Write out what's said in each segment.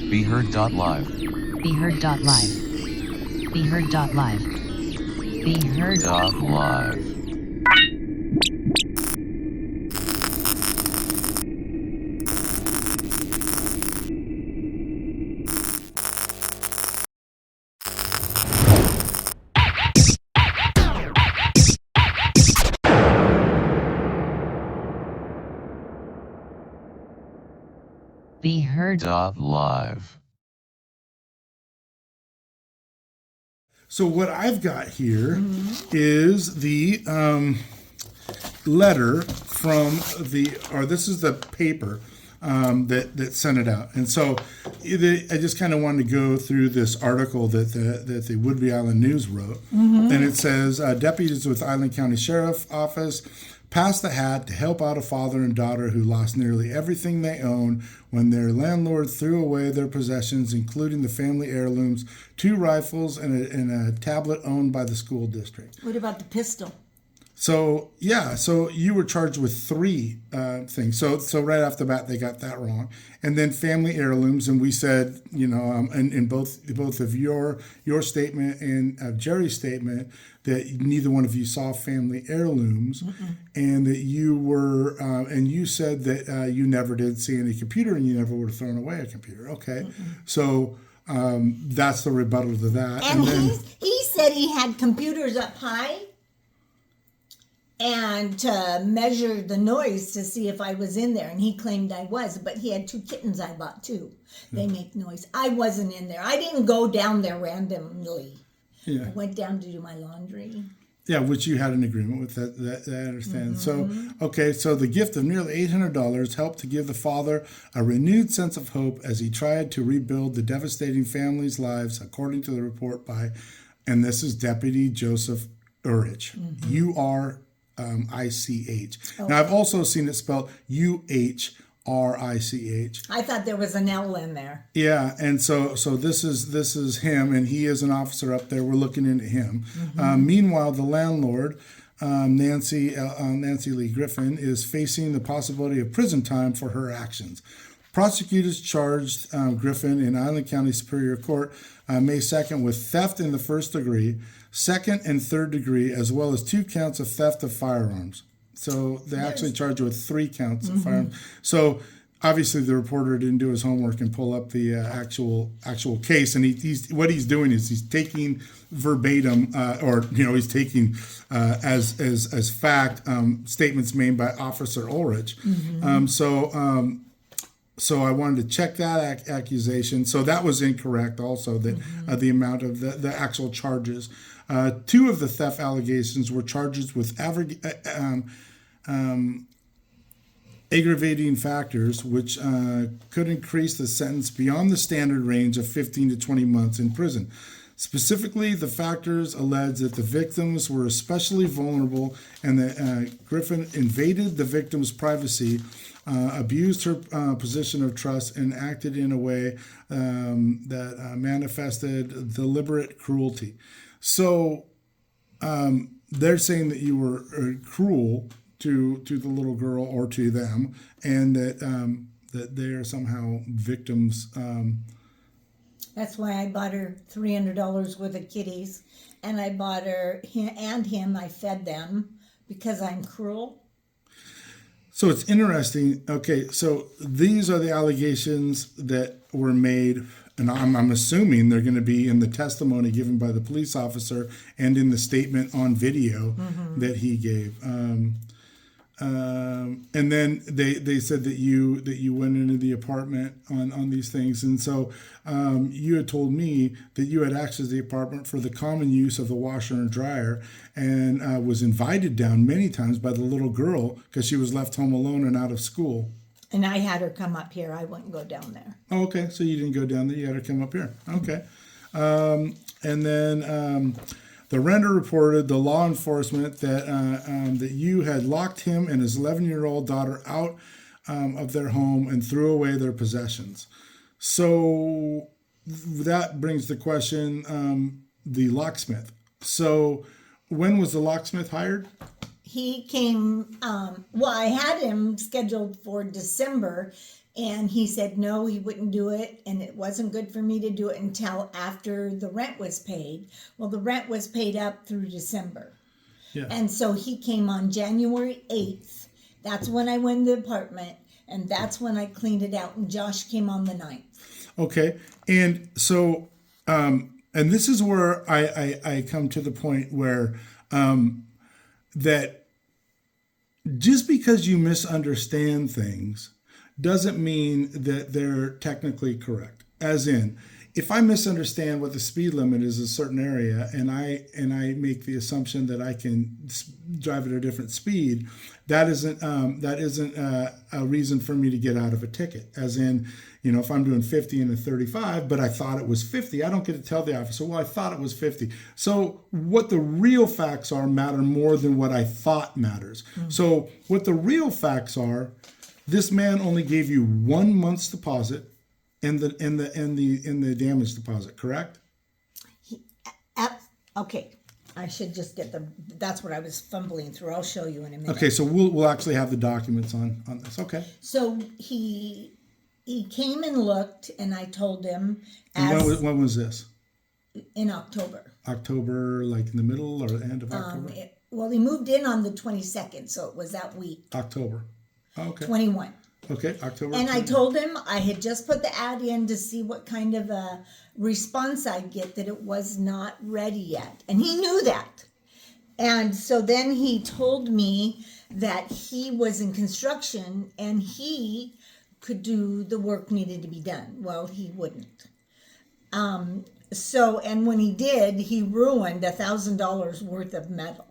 BeHeard.live. BeHeard.live. BeHeard.live. BeHeard.live. BeHeard.live. So what I've got here is the letter from this is the paper that sent it out. And so I just kind of wanted to go through this article that the Whidbey Island News wrote. And it says, deputies with Island County Sheriff Office passed the hat to help out a father and daughter who lost nearly everything they own when their landlord threw away their possessions, including the family heirlooms, 2 rifles, and a tablet owned by the school district. What about the pistol? So you were charged with 3 things. So right off the bat, they got that wrong. And then family heirlooms, and we said, in both of your statement and Jerry's statement, that neither one of you saw family heirlooms, and that you were, and you said that you never did see any computer, and you never would have thrown away a computer. Okay, so that's the rebuttal to that. And then he said he had computers up high, and to measure the noise to see if I was in there, and he claimed I was, but he had 2 kittens I bought too. They make noise. I wasn't in there. I didn't go down there randomly. Yeah. I went down to do my laundry. Yeah, which you had an agreement with. That I understand. So the gift of nearly $800 helped to give the father a renewed sense of hope as he tried to rebuild the devastating family's lives, according to the report by, and this is Deputy Joseph Ahrich, U-R-I-C-H. Okay. Now, I've also seen it spelled U-H-R-I-C-H. I thought there was an L in there. Yeah, and so this is him, and he is an officer up there. We're looking into him. Meanwhile, the landlord, Nancy Lee Griffin, is facing the possibility of prison time for her actions. Prosecutors charged Griffin in Island County Superior Court May 2nd with theft in the 1st degree, 2nd and 3rd degree, as well as 2 counts of theft of firearms. So they actually charged her with 3 counts of firearms. So obviously the reporter didn't do his homework and pull up the actual case. And he's doing is he's taking verbatim, he's taking as fact statements made by Officer Ulrich. So I wanted to check that accusation. So that was incorrect also, that the amount of the actual charges. 2 of the theft allegations were charges with aggravating factors, which could increase the sentence beyond the standard range of 15 to 20 months in prison. Specifically, the factors allege that the victims were especially vulnerable and that Griffin invaded the victim's privacy, abused her position of trust, and acted in a way that manifested deliberate cruelty. So they're saying that you were cruel to the little girl or to them, and that they are somehow victims. That's why I bought her $300 worth of kitties, and I bought her and him. I fed them because I'm cruel. So it's interesting. Okay, so these are the allegations that were made, and I'm assuming they're going to be in the testimony given by the police officer and in the statement on video that he gave. And then they said that you went into the apartment on these things, and so you had told me that you had access to the apartment for the common use of the washer and dryer, and was invited down many times by the little girl because she was left home alone and out of school. And I had her come up here. I wouldn't go down there. Oh, okay. So you didn't go down there. You had her come up here. Okay. And then the renter reported to law enforcement that that you had locked him and his 11-year-old daughter out of their home and threw away their possessions. So that brings the question, the locksmith. So when was the locksmith hired? he came, well, I had him scheduled for December, and he said no, he wouldn't do it, and it wasn't good for me to do it until after the rent was paid. Well, the rent was paid up through December. Yeah. And so he came on January 8th. That's when I went in the apartment, and that's when I cleaned it out, and Josh came on the 9th. Okay. And so, and this is where I come to the point where that just because you misunderstand things doesn't mean that they're technically correct. As in, if I misunderstand what the speed limit is in a certain area, and I make the assumption that I can drive at a different speed, that isn't a reason for me to get out of a ticket. As in, you know, if I'm doing 50 and a 35, but I thought it was 50, I don't get to tell the officer, well, I thought it was 50. So what the real facts are matter more than what I thought matters. Mm-hmm. So what the real facts are, this man only gave you 1 month's deposit and the damage deposit, correct? Okay, I should just get that's what I was fumbling through. I'll show you in a minute. Okay, so we'll actually have the documents on this. Okay. So he came and looked, and I told him. When was this? In October. October, like in the middle or end of October? Well, he moved in on the 22nd, so it was that week. October. Oh, okay. 21. Okay, October. And 20. I told him I had just put the ad in to see what kind of a response I'd get, that it was not ready yet. And he knew that. And so then he told me that he was in construction and he could do the work needed to be done. Well, he wouldn't. And when he did, he ruined $1,000 worth of metal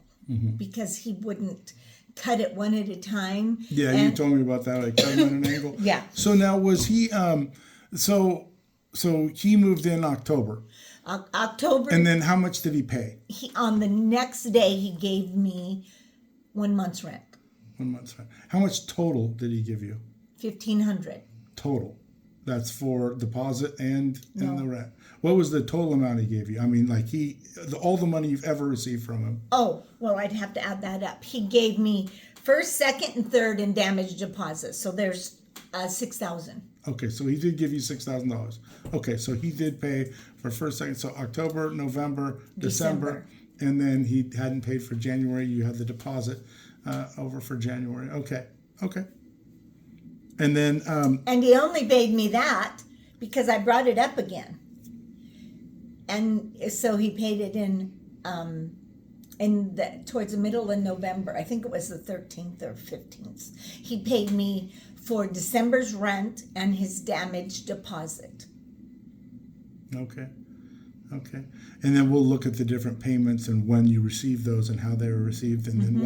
because he wouldn't cut it one at a time. Yeah, you told me about that. Like cutting at an angle. Yeah. So now was he? So he moved in October. October. And then how much did he pay? On the next day, he gave me 1 month's rent. 1 month's rent. How much total did he give you? $1,500. Total. That's for deposit and No. the rent. What was the total amount he gave you? I mean, like all the money you've ever received from him. Oh, well, I'd have to add that up. He gave me first, second, and third in damage deposits. So there's $6,000. Okay, so he did give you $6,000. Okay, so he did pay for first, second, so October, November, December, and then he hadn't paid for January. You had the deposit over for January. Okay. And then and he only paid me that because I brought it up again. And so he paid it towards the middle of November. I think it was the 13th or 15th. He paid me for December's rent and his damage deposit. Okay. And then we'll look at the different payments and when you received those and how they were received and then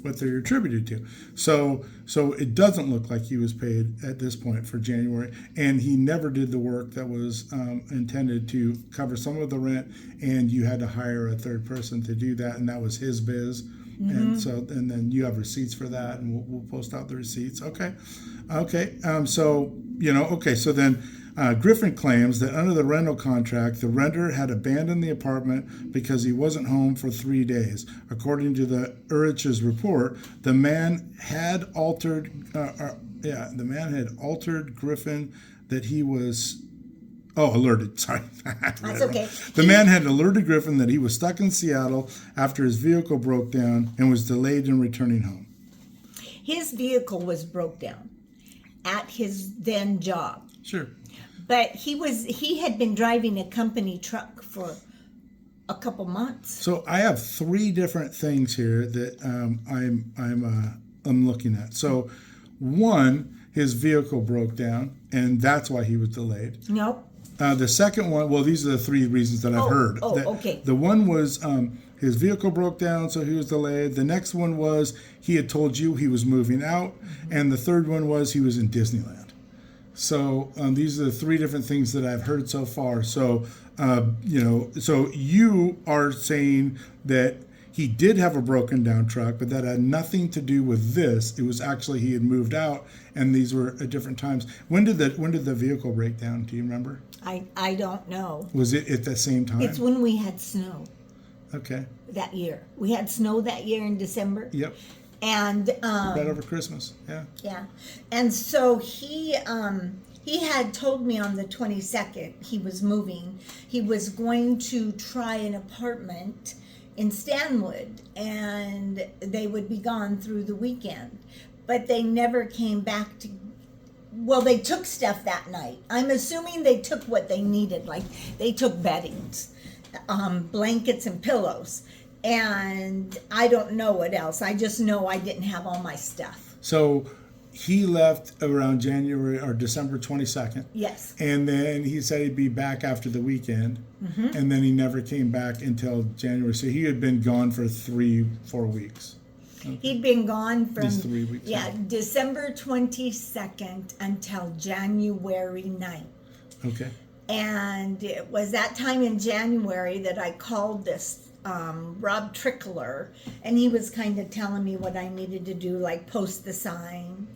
what they're attributed to. So it doesn't look like he was paid at this point for January, and he never did the work that was intended to cover some of the rent, and you had to hire a third person to do that, and that was his biz. And then you have receipts for that, and we'll post out the receipts. Okay. So then Griffin claims that under the rental contract, the renter had abandoned the apartment because he wasn't home for 3 days. According to the Arich's report, the man had altered Griffin that he was. Oh, alerted. Sorry. That's okay. The man had alerted Griffin that he was stuck in Seattle after his vehicle broke down and was delayed in returning home. His vehicle was broke down at his then job. Sure. But he had been driving a company truck for a couple months. So I have 3 different things here that I'm looking at. So one, his vehicle broke down, and that's why he was delayed. Nope. The second one, well, these are the 3 reasons that I've heard. Okay. The one was his vehicle broke down, so he was delayed. The next one was he had told you he was moving out. And the third one was he was in Disneyland. So these are the 3 different things that I've heard so far. So, so you are saying that he did have a broken down truck, but that had nothing to do with this. It was actually he had moved out, and these were at different times. When did the vehicle break down? Do you remember? I don't know. Was it at the same time? It's when we had snow. Okay. that year. We had snow that year in December. Yep. And Right over Christmas. Yeah. yeah. And so he had told me on the 22nd he was moving. He was going to try an apartment in Stanwood, and they would be gone through the weekend. But they never came back to. Well, they took stuff that night. I'm assuming they took what they needed, like they took beddings, blankets and pillows, and I don't know what else. I just know I didn't have all my stuff. So he left around January or December 22nd. Yes. And then he said he'd be back after the weekend. Mm-hmm. And then he never came back until January. So he had been gone for 3-4 weeks. Okay. He'd been gone from 3 weeks. Yeah, December 22nd until January 9th. Okay. And it was that time in January that I called this Rob Trickler, and he was kind of telling me what I needed to do, like post the sign.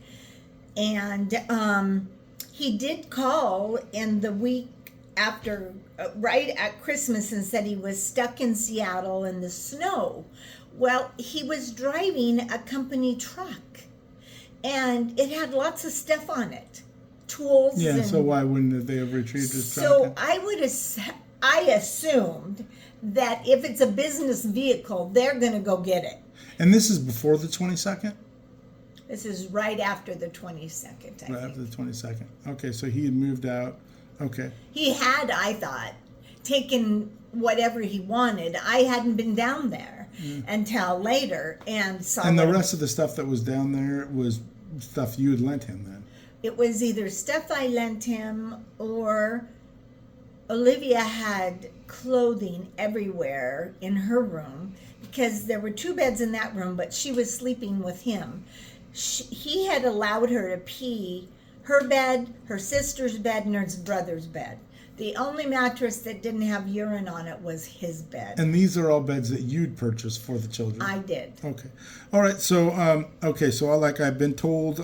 And he did call in the week after, right at Christmas, and said he was stuck in Seattle in the snow. Well, he was driving a company truck, and it had lots of stuff on it, tools. Yeah, and so why wouldn't they have retrieved his truck? So I assumed that if it's a business vehicle, they're going to go get it. And this is before the 22nd? This is right after the 22nd, I think. Right after the 22nd. Okay, so he had moved out. Okay. He had, I thought, taken whatever he wanted. I hadn't been down there until later and saw. And the rest of the stuff that was down there was stuff you had lent him then? It was either stuff I lent him, or Olivia had clothing everywhere in her room, because there were 2 beds in that room, but she was sleeping with him. He had allowed her to pee her bed, her sister's bed, and her brother's bed. The only mattress that didn't have urine on it was his bed. And these are all beds that you'd purchased for the children? I did. Okay. All right. So, like I've been told,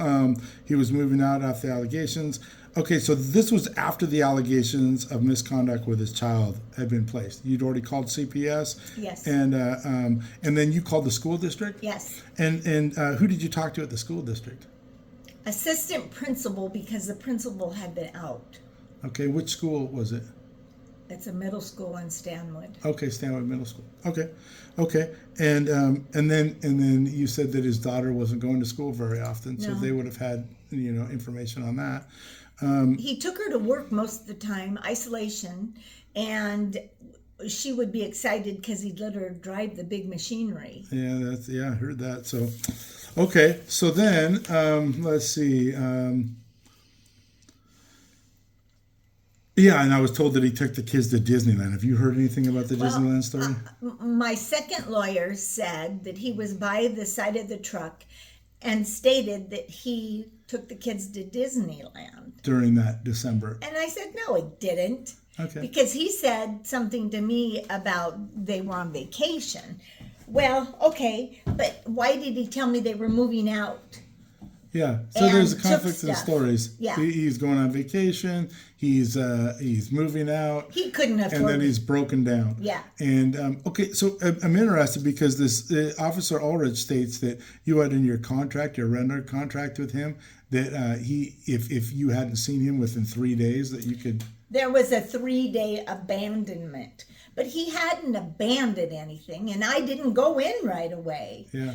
he was moving out after the allegations. Okay, so this was after the allegations of misconduct with his child had been placed. You'd already called CPS? Yes. And then you called the school district? Yes. And who did you talk to at the school district? Assistant principal, because the principal had been out. Okay, which school was it? It's a middle school in Stanwood. Okay, Stanwood Middle School. Okay, and then you said that his daughter wasn't going to school very often, so No. they would have had information on that. He took her to work most of the time, isolation, and she would be excited because he'd let her drive the big machinery. Yeah, I heard that. So, okay, so then let's see. Yeah, and I was told that he took the kids to Disneyland. Have you heard anything about the Disneyland story? My second lawyer said that he was by the side of the truck and stated that he took the kids to Disneyland. During that December. And I said, no, he didn't. Okay. Because he said something to me about they were on vacation. Well, okay, but why did he tell me they were moving out? Yeah, so And there's a took conflict in the stuff. stories. Yeah. He's going on vacation. He's moving out. He couldn't afford And then it. he's broken down. Yeah. And okay, so I'm interested because this Officer Ahrich states that you had in your contract, your renter contract with him, that if you hadn't seen him within 3 days, that you could. There was a 3-day abandonment, but he hadn't abandoned anything, and I didn't go in right away. Yeah.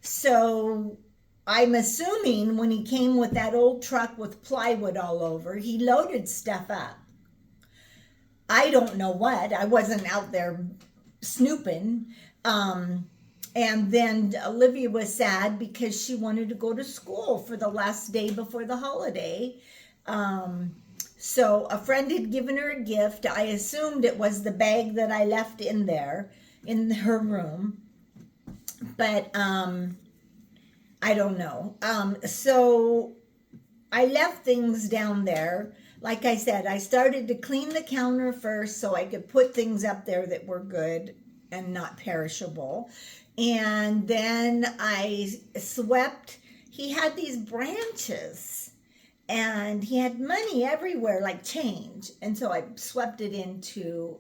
So I'm assuming when he came with that old truck with plywood all over, he loaded stuff up. I don't know what. I wasn't out there snooping. And then Olivia was sad because she wanted to go to school for the last day before the holiday. So a friend had given her a gift. I assumed it was the bag that I left in there in her room. But I don't know. So I left things down there. Like I said, I started to clean the counter first so I could put things up there that were good and not perishable. And then I swept. He had these branches and he had money everywhere, like change. And so I swept it into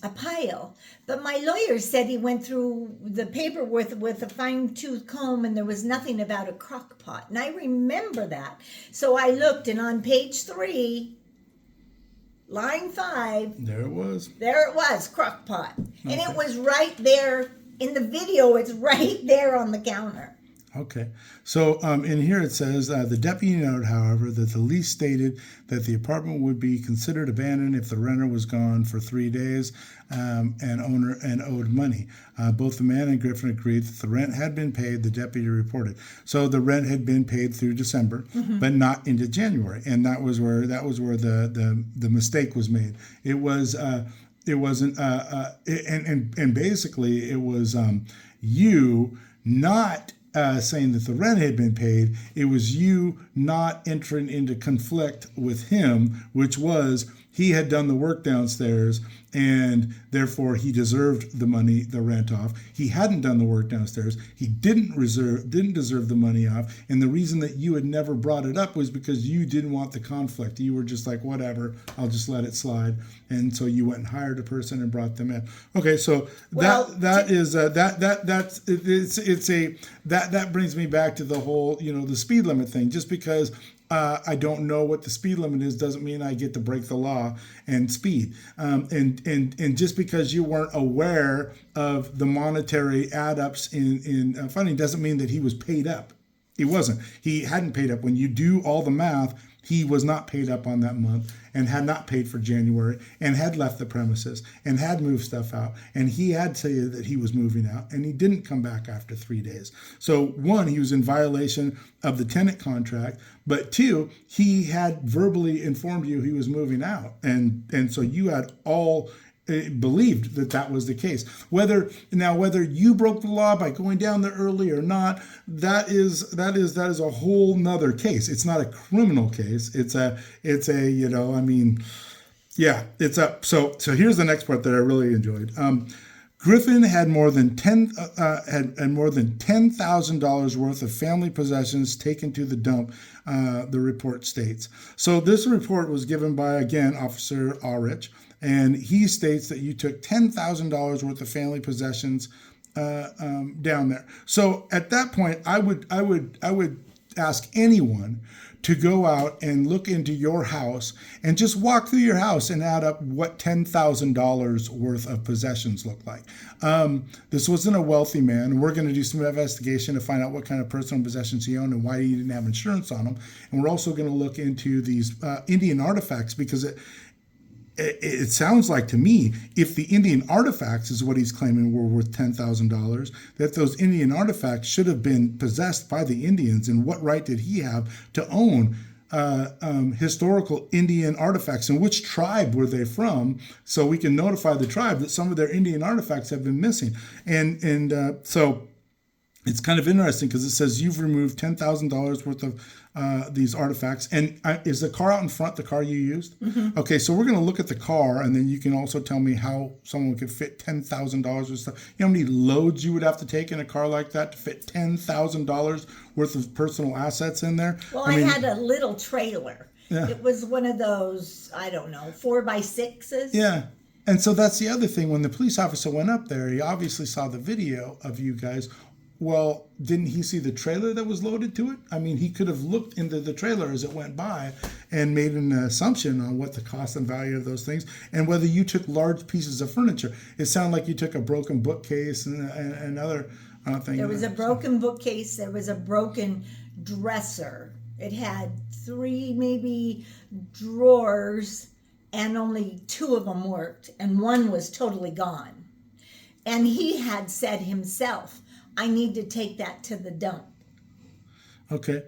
a pile. But my lawyer said he went through the paperwork with a fine-tooth comb and there was nothing about a crock pot. And I remember that. So I looked, and on page 3, line 5, There it was. crock pot. And it was right there in the video. It's right there on the counter. Okay. So in here it says, the deputy noted, however, that the lease stated that the apartment would be considered abandoned if the renter was gone for 3 days and owed money. Both the man and Griffin agreed that the rent had been paid, the deputy reported. So the rent had been paid through December, but not into January. And that was where the mistake was made. It was it wasn't and basically it was you not saying that the rent had been paid. It was you not entering into conflict with him, which was he had done the work downstairs and therefore he deserved the money, the rent off. He hadn't done the work downstairs. He didn't deserve the money off. And the reason that you had never brought it up was because you didn't want the conflict. You were just like, whatever, I'll just let it slide. And so you went and hired a person and brought them in. Okay, so that brings me back to the whole, the speed limit thing. Just because I don't know what the speed limit is doesn't mean I get to break the law and speed. And just because you weren't aware of the monetary add-ups in funding doesn't mean that he was paid up. He wasn't. He hadn't paid up. When you do all the math, he was not paid up on that month and had not paid for January and had left the premises and had moved stuff out. And he had said that he was moving out and he didn't come back after 3 days. So 1, he was in violation of the tenant contract, but 2, he had verbally informed you he was moving out. And so you had all believed that was the case. Whether you broke the law by going down there early or not, that is a whole nother case. It's not a criminal case. It's a it's up. So here's the next part that I really enjoyed. Griffin had more than $10,000 worth of family possessions taken to the dump. The report states. So this report was given by, again, Officer Ahrich. And he states that you took $10,000 worth of family possessions down there. So at that point, I would ask anyone to go out and look into your house and just walk through your house and add up what $10,000 worth of possessions look like. This wasn't a wealthy man. We're going to do some investigation to find out what kind of personal possessions he owned and why he didn't have insurance on them. And we're also going to look into these Indian artifacts, because it sounds like to me, if the Indian artifacts is what he's claiming were worth $10,000, that those Indian artifacts should have been possessed by the Indians. And what right did he have to own historical Indian artifacts? And which tribe were they from? So we can notify the tribe that some of their Indian artifacts have been missing. And so it's kind of interesting because it says you've removed $10,000 worth of these artifacts. And is the car out in front the car you used? Mm-hmm. Okay, so we're going to look at the car, and then you can also tell me how someone could fit $10,000 of stuff. You know how many loads you would have to take in a car like that to fit $10,000 worth of personal assets in there? Well, I had a little trailer. Yeah. It was one of those, 4x6s. Yeah. And so that's the other thing. When the police officer went up there, he obviously saw the video of you guys. Well, didn't he see the trailer that was loaded to it? I mean, he could have looked into the trailer as it went by and made an assumption on what the cost and value of those things and whether you took large pieces of furniture. It sounded like you took a broken bookcase and other things. There was a broken bookcase. There was a broken dresser. It had 3 maybe drawers, and only 2 of them worked, and 1 was totally gone. And he had said himself, I need to take that to the dump. Okay.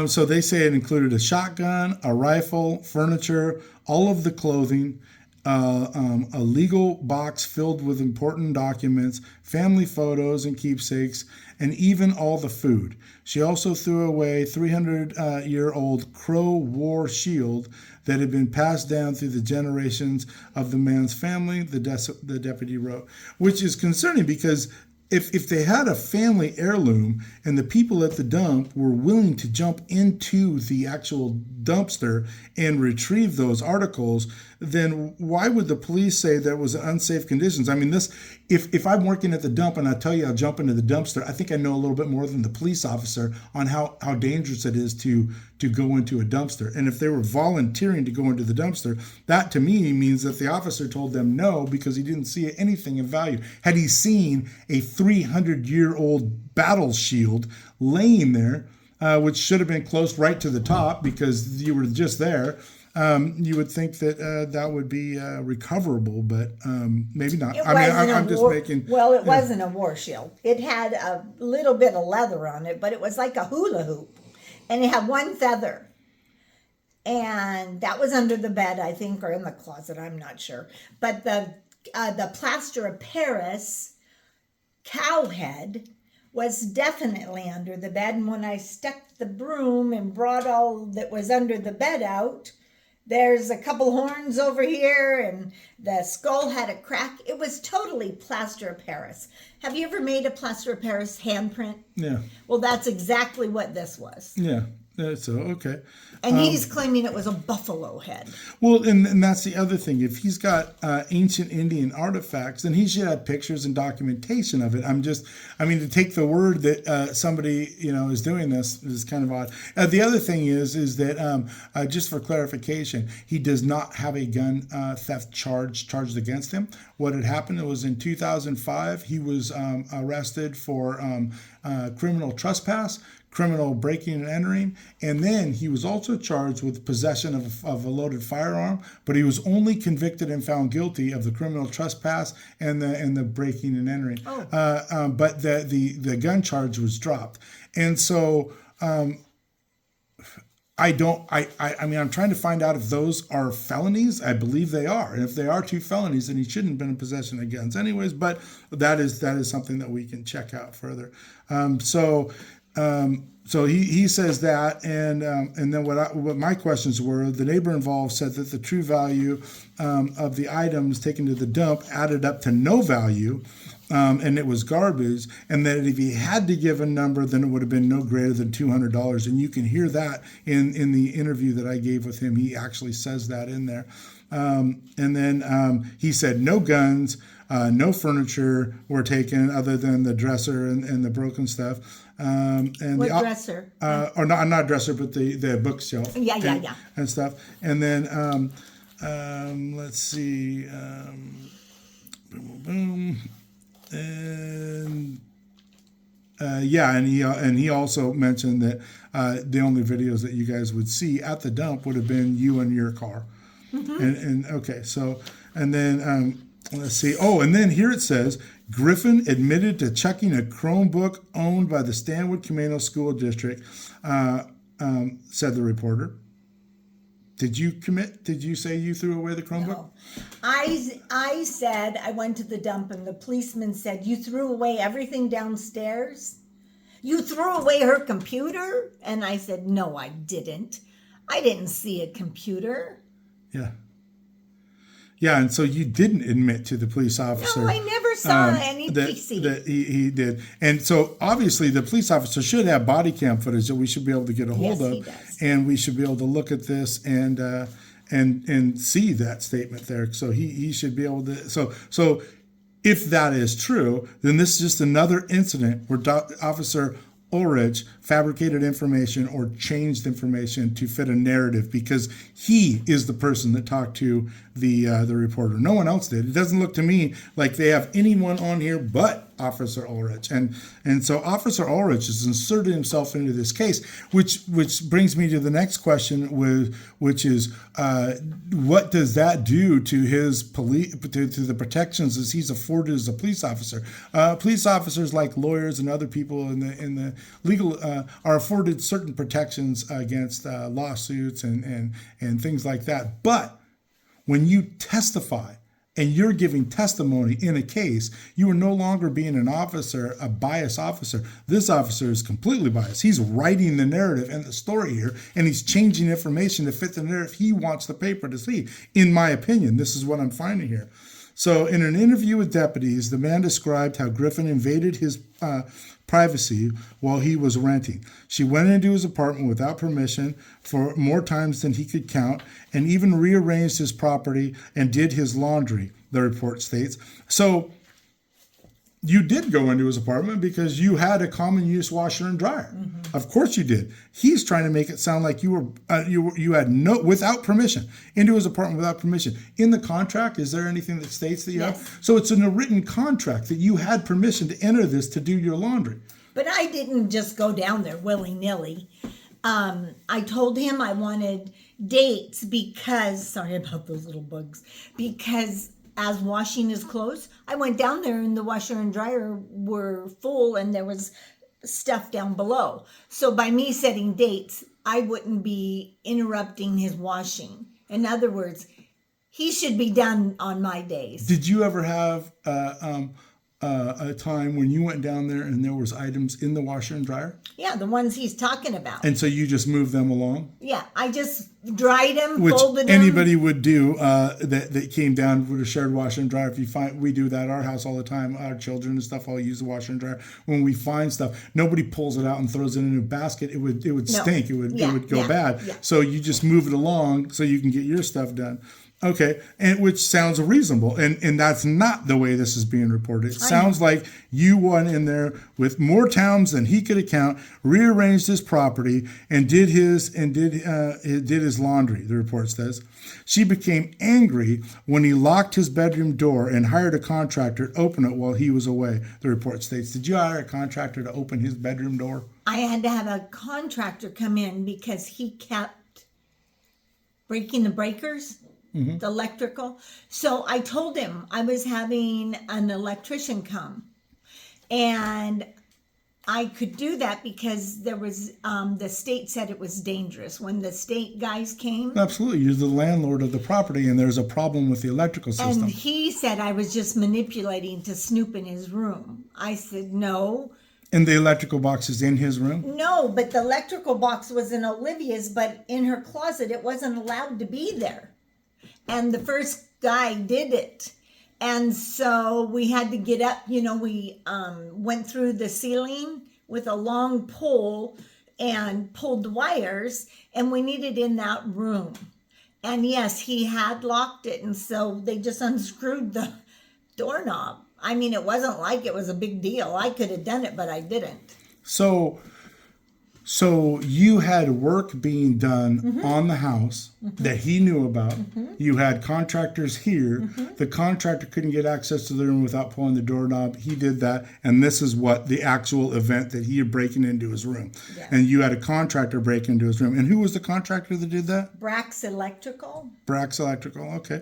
So they say it included a shotgun, a rifle, furniture, all of the clothing, a legal box filled with important documents, family photos and keepsakes, and even all the food. She also threw away 300-year-old Crow war shield that had been passed down through the generations of the man's family, the deputy wrote, which is concerning because if they had a family heirloom and the people at the dump were willing to jump into the actual dumpster and retrieve those articles, then why would the police say that was unsafe conditions? I mean, if I'm working at the dump and I tell you I'll jump into the dumpster, I think I know a little bit more than the police officer on how dangerous it is to go into a dumpster. And if they were volunteering to go into the dumpster, that to me means that the officer told them no because he didn't see anything of value. Had he seen a 300-year-old battle shield laying there, which should have been close right to the top because you were just there, you would think that that would be recoverable, but maybe not. I'm just making. Well, it wasn't a war shield. It had a little bit of leather on it, but it was like a hula hoop, and it had one feather, and that was under the bed, I think, or in the closet. I'm not sure. But the plaster of Paris cow head was definitely under the bed, and when I stuck the broom and brought all that was under the bed out, there's a couple horns over here, and the skull had a crack. It was totally plaster of Paris. Have you ever made a plaster of Paris handprint? Yeah. Well, that's exactly what this was. Yeah. So, okay. And he's claiming it was a buffalo head. Well, and that's the other thing. If he's got ancient Indian artifacts, then he should have pictures and documentation of it. To take the word that somebody, is doing this is kind of odd. The other thing is that, just for clarification, he does not have a gun theft charged against him. What had happened, it was in 2005, he was arrested for criminal trespass, criminal breaking and entering, and then he was also charged with possession of a loaded firearm, but he was only convicted and found guilty of the criminal trespass and the breaking and entering. But the gun charge was dropped, and so I'm trying to find out if those are felonies. I believe they are, and if they are 2 felonies, then he shouldn't have been in possession of guns anyways. But that is something that we can check out further. So he says that, and then what my questions were, the neighbor involved said that the true value of the items taken to the dump added up to no value, and it was garbage, and that if he had to give a number, then it would have been no greater than $200. And you can hear that in the interview that I gave with him. He actually says that in there. And then he said no guns, no furniture were taken other than the dresser and the broken stuff. And what dresser? Or not dresser, but the bookshelf. Yeah. And stuff. And then let's see. Boom. And and he also mentioned that the only videos that you guys would see at the dump would have been you and your car. Mm-hmm. And okay, so and then let's see. Oh, and then here it says Griffin admitted to checking a Chromebook owned by the Stanwood Camano School District, said the reporter. Did you commit? Did you say you threw away the Chromebook? No. I said I went to the dump and the policeman said, you threw away everything downstairs? You threw away her computer? And I said, no, I didn't. I didn't see a computer. Yeah. Yeah, and so you didn't admit to the police officer. No, I never saw any PC. That he did. And so obviously the police officer should have body cam footage that we should be able to get a hold of. He does. And we should be able to look at this and see that statement there. So he should be able to. So if that is true, then this is just another incident where Officer Ahrich fabricated information or changed information to fit a narrative because he is the person that talked to the reporter. No one else did. It doesn't look to me like they have anyone on here but Officer Ahrich. And so Officer Ahrich has inserted himself into this case, which brings me to the next question, which is what does that do to his to the protections as he's afforded as a police officer? Police officers, like lawyers and other people in the legal are afforded certain protections against lawsuits and things like that. But when you testify and you're giving testimony in a case, you are no longer being an officer, a biased officer. This officer is completely biased. He's writing the narrative and the story here, and he's changing information to fit the narrative he wants the paper to see. In my opinion, this is what I'm finding here. So in an interview with deputies, the man described how Griffin invaded his privacy while he was renting. She went into his apartment without permission for more times than he could count, and even rearranged his property and did his laundry, the report states. So you did go into his apartment because you had a common use washer and dryer. Mm-hmm. Of course you did. He's trying to make it sound like you had no, without permission, into his apartment without permission. In the contract, is there anything that states that you have? So it's in a written contract that you had permission to enter this to do your laundry. But I didn't just go down there willy-nilly. I told him I wanted dates because, sorry about those little bugs, because as washing his clothes, I went down there and the washer and dryer were full and there was stuff down below. So by me setting dates, I wouldn't be interrupting his washing. In other words, he should be done on my days. Did you ever have a time when you went down there and there was items in the washer and dryer? Yeah, the ones he's talking about. And so you just moved them along? Yeah, I just dried them, which folded them. Anybody would do that came down with a shared washer and dryer. If you find, we do that at our house all the time. Our children and stuff all use the washer and dryer. When we find stuff, nobody pulls it out and throws it in a basket. It would stink. It would go bad. Yeah. So you just move it along so you can get your stuff done. Okay, and which sounds reasonable, and that's not the way this is being reported. It sounds like you went in there with more towns than he could account, rearranged his property, and did his laundry. The report says she became angry when he locked his bedroom door and hired a contractor to open it while he was away. The report states, did you hire a contractor to open his bedroom door? I had to have a contractor come in because he kept breaking the breakers. Mm-hmm. The electrical. So I told him I was having an electrician come, and I could do that because there was the state said it was dangerous when the state guys came. Absolutely, you're the landlord of the property, and there's a problem with the electrical system. And he said I was just manipulating to snoop in his room. I said no. And the electrical box is in his room? No, but the electrical box was in Olivia's, but in her closet it wasn't allowed to be there. And the first guy did it. And so we had to get up, we went through the ceiling with a long pole and pulled the wires, and we needed in that room. And yes, he had locked it, and so they just unscrewed the doorknob. I mean, it wasn't like it was a big deal. I could have done it, but I didn't. So you had work being done on the house that he knew about. You had contractors here. The contractor couldn't get access to the room without pulling the doorknob. He did that, and this is what the actual event that he had breaking into his room. Yeah. And you had a contractor break into his room. And who was the contractor that did that? Brax Electrical. Brax Electrical, okay.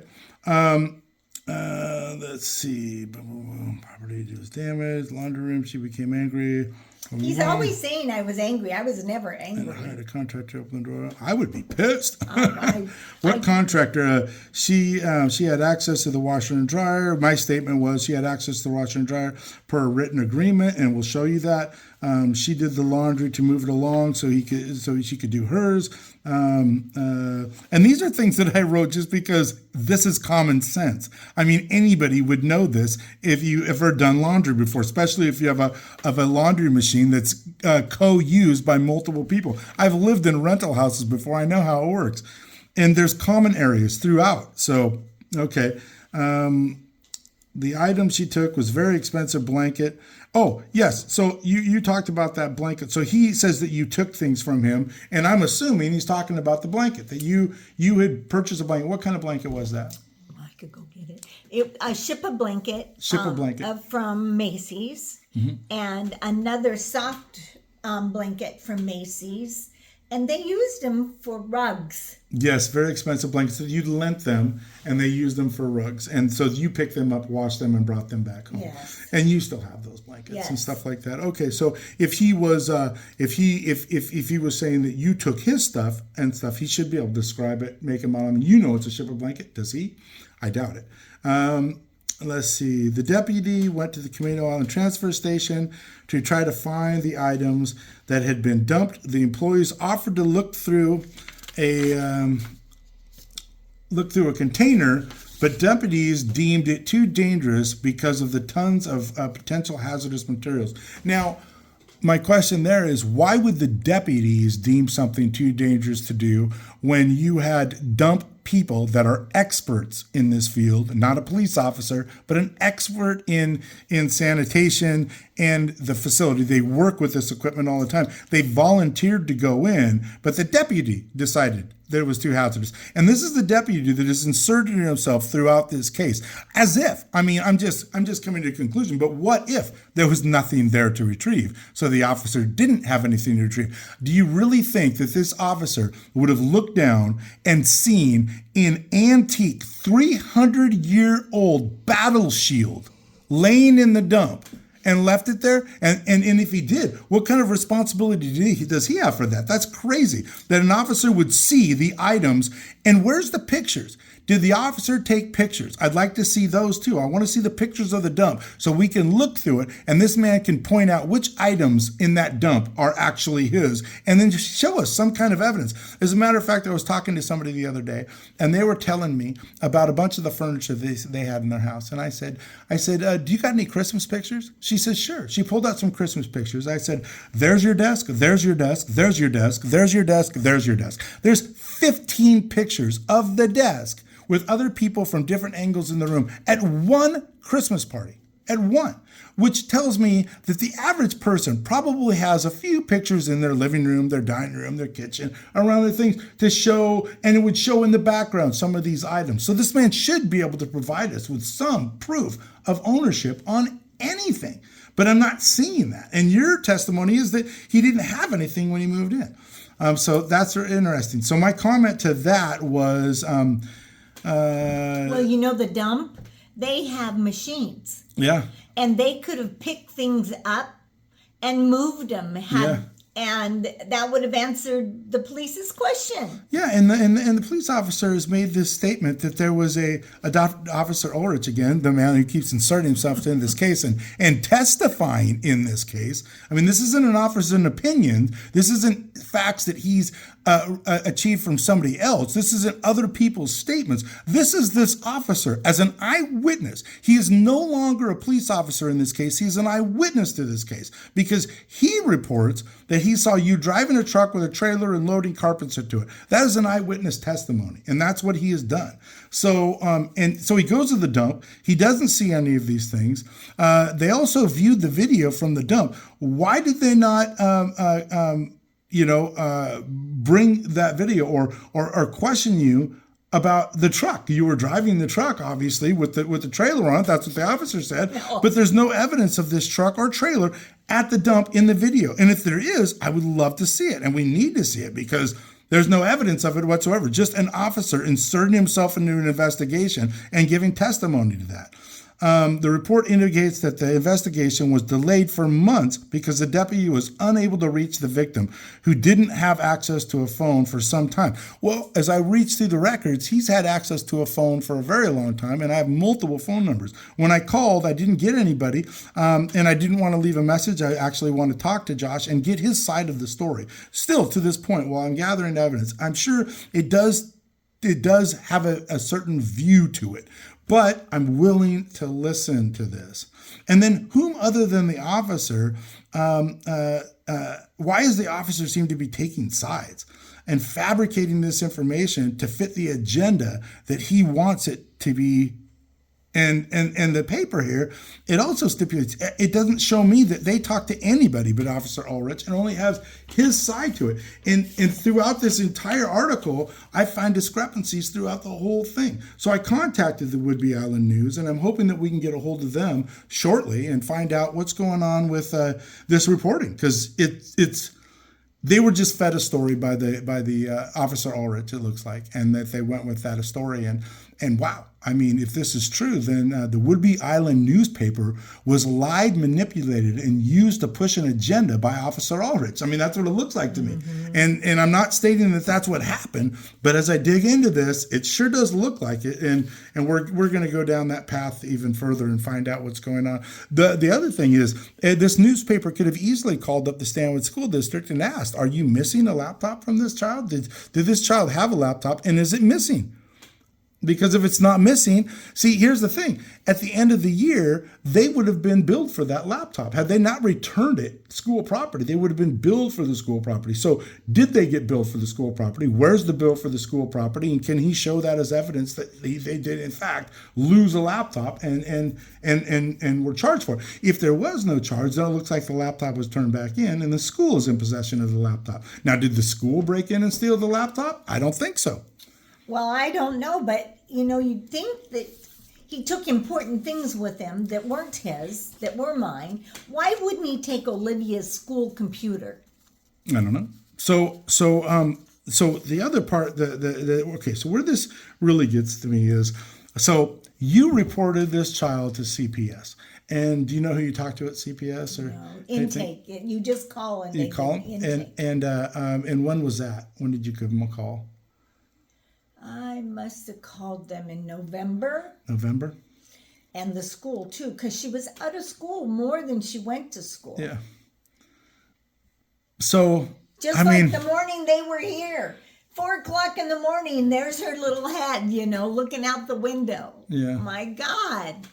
Let's see. Property was damaged. Laundry room. She became angry. He's always saying I was angry. I was never angry. I hired a contractor to open the door. I would be pissed. What contractor? She had access to the washer and dryer. My statement was she had access to the washer and dryer per a written agreement, and we'll show you that. She did the laundry to move it along so she could do hers. And these are things that I wrote just because this is common sense. I mean, anybody would know this if you ever done laundry before, especially if you have a laundry machine that's co-used by multiple people. I've lived in rental houses before. I know how it works. And there's common areas throughout. So, okay. The item she took was very expensive blanket. Oh, yes. So you talked about that blanket. So he says that you took things from him, and I'm assuming he's talking about the blanket, that you had purchased a blanket. What kind of blanket was that? I could go get it. I ship a blanket. From Macy's, and another soft blanket from Macy's. And they used them for rugs. Yes, very expensive blankets. So you lent them, and they used them for rugs. And so you picked them up, washed them, and brought them back home. Yes. And you still have those blankets and stuff like that. Okay, so if he was if he was saying that you took his stuff and stuff, he should be able to describe it, make a model. I mean, you know it's a shipper blanket. Does he? I doubt it. Let's see. The deputy went to the Camino Island transfer station to try to find the items that had been dumped. The employees offered to look through a container but deputies deemed it too dangerous because of the tons of potential hazardous materials. Now, my question there is, why would the deputies deem something too dangerous to do when you had dump people that are experts in this field, not a police officer, but an expert in sanitation and the facility? They work with this equipment all the time. They volunteered to go in, but the deputy decided that it was too hazardous. And this is the deputy that has inserted himself throughout this case, as if, I mean, I'm just coming to a conclusion, but what if there was nothing there to retrieve? So the officer didn't have anything to retrieve. Do you really think that this officer would have looked down and seen an antique 300-year-old battle shield laying in the dump and left it there? And if he did, what kind of responsibility does he have for that? That's crazy that an officer would see the items. And where's the pictures? Did the officer take pictures? I'd like to see those too. I want to see the pictures of the dump so we can look through it and this man can point out which items in that dump are actually his and then just show us some kind of evidence. As a matter of fact, I was talking to somebody the other day and they were telling me about a bunch of the furniture they had in their house. And I said, do you got any Christmas pictures? She said, sure. She pulled out some Christmas pictures. I said, there's your desk, there's your desk, there's your desk, there's your desk, there's your desk. There's 15 pictures of the desk with other people from different angles in the room at one Christmas party, at one, which tells me that the average person probably has a few pictures in their living room, their dining room, their kitchen, around their things to show, and it would show in the background some of these items. So this man should be able to provide us with some proof of ownership on anything, but I'm not seeing that. And your testimony is that he didn't have anything when he moved in. So that's interesting. So my comment to that was, well, you know, the dump, they have machines. Yeah. And they could have picked things up and moved them. And that would have answered the police's question. Yeah, and the police officer has made this statement that there was Officer Ahrich, again, the man who keeps inserting himself in this case and testifying in this case. I mean, this isn't an officer's opinion. This isn't facts that he's achieved from somebody else. This isn't other people's statements. This is this officer as an eyewitness. He is no longer a police officer in this case. He's an eyewitness to this case because he reports that he saw you driving a truck with a trailer and loading carpets into it. That is an eyewitness testimony, and that's what he has done. So, so he goes to the dump. He doesn't see any of these things. They also viewed the video from the dump. Why did they not, bring that video or question you about the truck? You were driving the truck, obviously, with the trailer on it. That's what the officer said. No. But there's no evidence of this truck or trailer at the dump in the video. And if there is, I would love to see it. And we need to see it because there's no evidence of it whatsoever. Just an officer inserting himself into an investigation and giving testimony to that. The report indicates that the investigation was delayed for months because the deputy was unable to reach the victim, who didn't have access to a phone for some time. Well, as I reached through the records, he's had access to a phone for a very long time, and I have multiple phone numbers. When I called, I didn't get anybody, and I didn't want to leave a message. I actually want to talk to Josh and get his side of the story. Still, to this point, while I'm gathering evidence, I'm sure it does have a certain view to it. But I'm willing to listen to this. And then whom other than the officer, why does the officer seem to be taking sides and fabricating this information to fit the agenda that he wants it to be? And the paper here, it also stipulates, it doesn't show me that they talk to anybody but Officer Ahrich and only has his side to it. And throughout this entire article, I find discrepancies throughout the whole thing. So I contacted the Whidbey Island News, and I'm hoping that we can get a hold of them shortly and find out what's going on with this reporting, because they were just fed a story by the Officer Ahrich, it looks like, and that they went with that story. And wow, I mean, if this is true, then the Whidbey Island newspaper was lied, manipulated, and used to push an agenda by Officer Ahrich. I mean, that's what it looks like to me. And I'm not stating that that's what happened, but as I dig into this, it sure does look like it. And we're going to go down that path even further and find out what's going on. The other thing is, this newspaper could have easily called up the Stanwood School District and asked, are you missing a laptop from this child? Did this child have a laptop, and is it missing? Because if it's not missing, see, here's the thing. At the end of the year, they would have been billed for that laptop. Had they not returned it, school property, they would have been billed for the school property. So did they get billed for the school property? Where's the bill for the school property? And can he show that as evidence that they did, in fact, lose a laptop and were charged for it? If there was no charge, then it looks like the laptop was turned back in and the school is in possession of the laptop. Now, did the school break in and steal the laptop? I don't think so. Well, I don't know, but you'd think that he took important things with him that weren't his, that were mine. Why wouldn't he take Olivia's school computer? I don't know. So the other part, okay, so where this really gets to me is, so you reported this child to CPS. And do you know who you talked to at CPS or No, intake? You just call and they call give intake. and when was that? When did you give them a call? I must have called them in November. November? And the school too, because she was out of school more than she went to school. Yeah. So Just the morning they were here. 4:00 in the morning, there's her little head, looking out the window. Yeah. My God.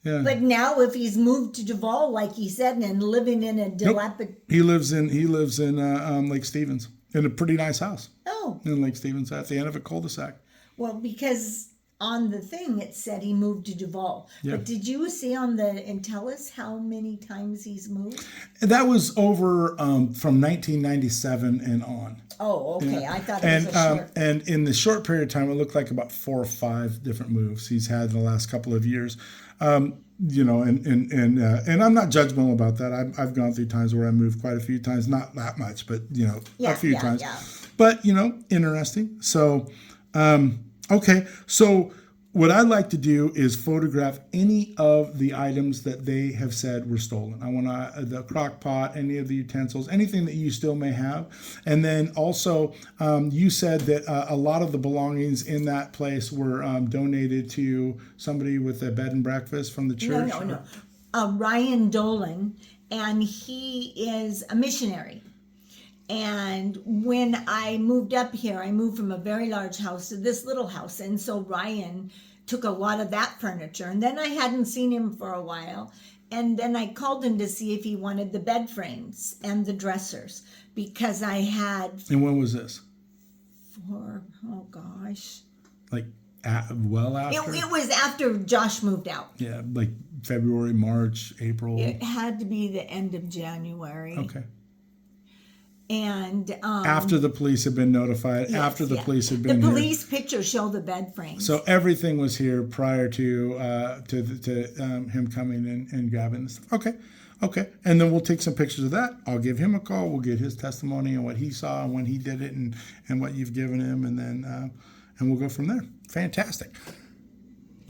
Yeah. But now if he's moved to Duval, like he said, and living in a dilapidated... He lives in Lake Stevens in a pretty nice house. Oh. In Lake Stevens at the end of a cul-de-sac. Well, because on the thing it said he moved to Duval. Yeah. But did you see and tell us how many times he's moved? That was over from 1997 and on. Oh, okay. Yeah. I thought it was a short... And in the short period of time, it looked like about 4 or 5 different moves he's had in the last couple of years. And I'm not judgmental about that. I've gone through times where I moved quite a few times, not that much, but a few times. Yeah. But interesting. So, okay. So what I'd like to do is photograph any of the items that they have said were stolen. I want the crock pot, any of the utensils, anything that you still may have. And then also, you said that a lot of the belongings in that place were donated to somebody with a bed and breakfast from the church. No. Ryan Dolan, and he is a missionary. And when I moved up here, I moved from a very large house to this little house. And so Ryan took a lot of that furniture. And then I hadn't seen him for a while. And then I called him to see if he wanted the bed frames and the dressers. Because I had... And when was this? Like, well after? It was after Josh moved out. Yeah, like February, March, April. It had to be the end of January. Okay. And after the police had been notified, the police had been the police pictures show the bed frames. So everything was here prior to him coming in and grabbing this. Okay, and then we'll take some pictures of that. I'll give him a call. We'll get his testimony on what he saw and when he did it and what you've given him, and then and we'll go from there. Fantastic.